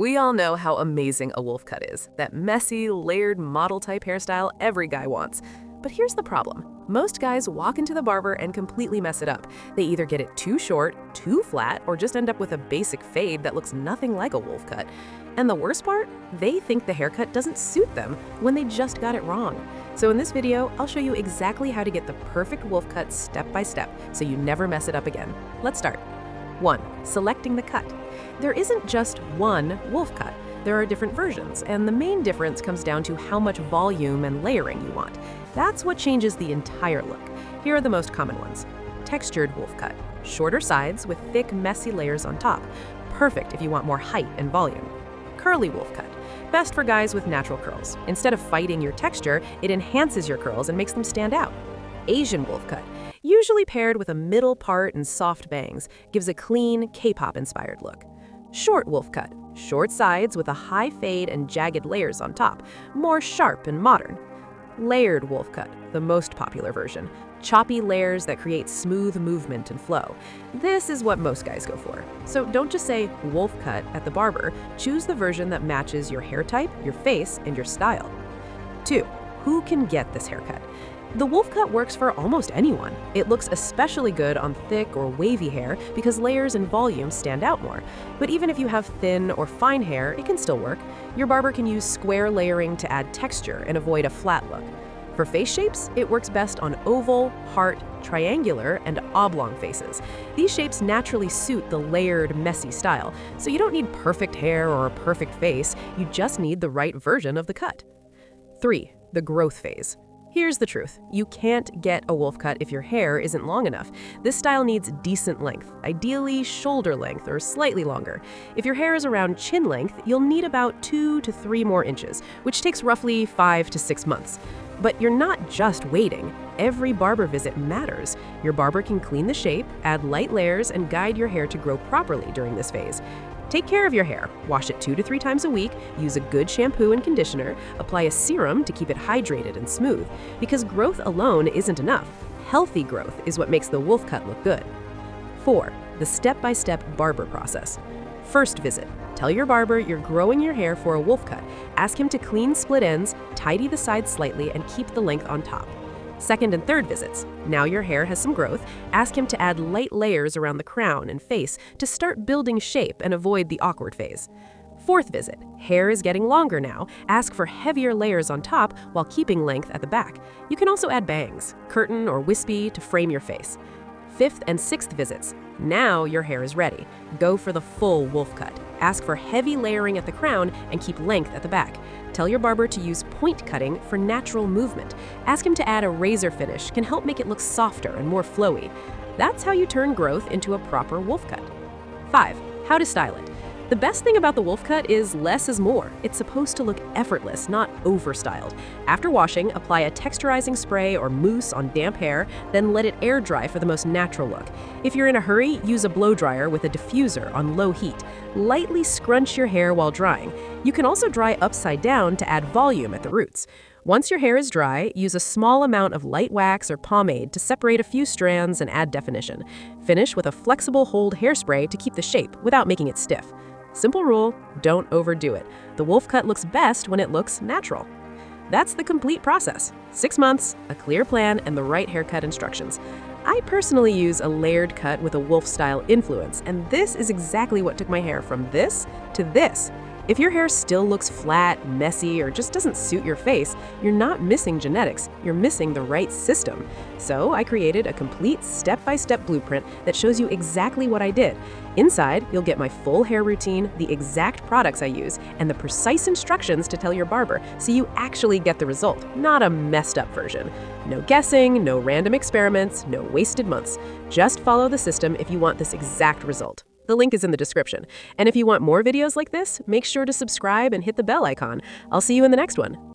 We all know how amazing a wolf cut is, that messy, layered model-type hairstyle every guy wants. But here's the problem. Most guys walk into the barber and completely mess it up. They either get it too short, too flat, or just end up with a basic fade that looks nothing like a wolf cut. And the worst part? They think the haircut doesn't suit them when they just got it wrong. So in this video, I'll show you exactly how to get the perfect wolf cut step by step so you never mess it up again. Let's start. 1. Selecting the cut. There isn't just one wolf cut. There are different versions, and the main difference comes down to how much volume and layering you want. That's what changes the entire look. Here are the most common ones. Textured wolf cut. Shorter sides with thick, messy layers on top. Perfect if you want more height and volume. Curly wolf cut. Best for guys with natural curls. Instead of fighting your texture, it enhances your curls and makes them stand out. Asian wolf cut. Usually paired with a middle part and soft bangs, gives a clean, K-pop inspired look. Short wolf cut. Short sides with a high fade and jagged layers on top, more sharp and modern. Layered wolf cut, the most popular version. Choppy layers that create smooth movement and flow. This is what most guys go for. So don't just say wolf cut at the barber, choose the version that matches your hair type, your face, and your style. 2. Who can get this haircut? The wolf cut works for almost anyone. It looks especially good on thick or wavy hair because layers and volume stand out more. But even if you have thin or fine hair, it can still work. Your barber can use square layering to add texture and avoid a flat look. For face shapes, it works best on oval, heart, triangular, and oblong faces. These shapes naturally suit the layered, messy style, so you don't need perfect hair or a perfect face, you just need the right version of the cut. 3. The growth phase. Here's the truth. You can't get a wolf cut if your hair isn't long enough. This style needs decent length, ideally shoulder length or slightly longer. If your hair is around chin length, you'll need about 2 to 3 more inches, which takes roughly 5 to 6 months. But you're not just waiting. Every barber visit matters. Your barber can clean the shape, add light layers, and guide your hair to grow properly during this phase. Take care of your hair. Wash it 2 to 3 times a week, use a good shampoo and conditioner, apply a serum to keep it hydrated and smooth. Because growth alone isn't enough. Healthy growth is what makes the wolf cut look good. 4. The step-by-step barber process. First visit. Tell your barber you're growing your hair for a wolf cut. Ask him to clean split ends, tidy the sides slightly, and keep the length on top. Second and third visits. Now your hair has some growth, ask him to add light layers around the crown and face to start building shape and avoid the awkward phase. Fourth visit. Hair is getting longer now. Ask for heavier layers on top while keeping length at the back. You can also add bangs, curtain, or wispy to frame your face. Fifth and sixth visits. Now your hair is ready. Go for the full wolf cut. Ask for heavy layering at the crown and keep length at the back. Tell your barber to use point cutting for natural movement. Ask him to add a razor finish, can help make it look softer and more flowy. That's how you turn growth into a proper wolf cut. 5. How to style it. The best thing about the wolf cut is less is more. It's supposed to look effortless, not over-styled. After washing, apply a texturizing spray or mousse on damp hair, then let it air dry for the most natural look. If you're in a hurry, use a blow dryer with a diffuser on low heat. Lightly scrunch your hair while drying. You can also dry upside down to add volume at the roots. Once your hair is dry, use a small amount of light wax or pomade to separate a few strands and add definition. Finish with a flexible hold hairspray to keep the shape without making it stiff. Simple rule, don't overdo it. The wolf cut looks best when it looks natural. That's the complete process. 6 months, a clear plan, and the right haircut instructions. I personally use a layered cut with a wolf style influence, and this is exactly what took my hair from this to this. If your hair still looks flat, messy, or just doesn't suit your face, you're not missing genetics, you're missing the right system. So I created a complete step-by-step blueprint that shows you exactly what I did. Inside, you'll get my full hair routine, the exact products I use, and the precise instructions to tell your barber so you actually get the result, not a messed up version. No guessing, no random experiments, no wasted months. Just follow the system if you want this exact result. The link is in the description. And if you want more videos like this, make sure to subscribe and hit the bell icon. I'll see you in the next one.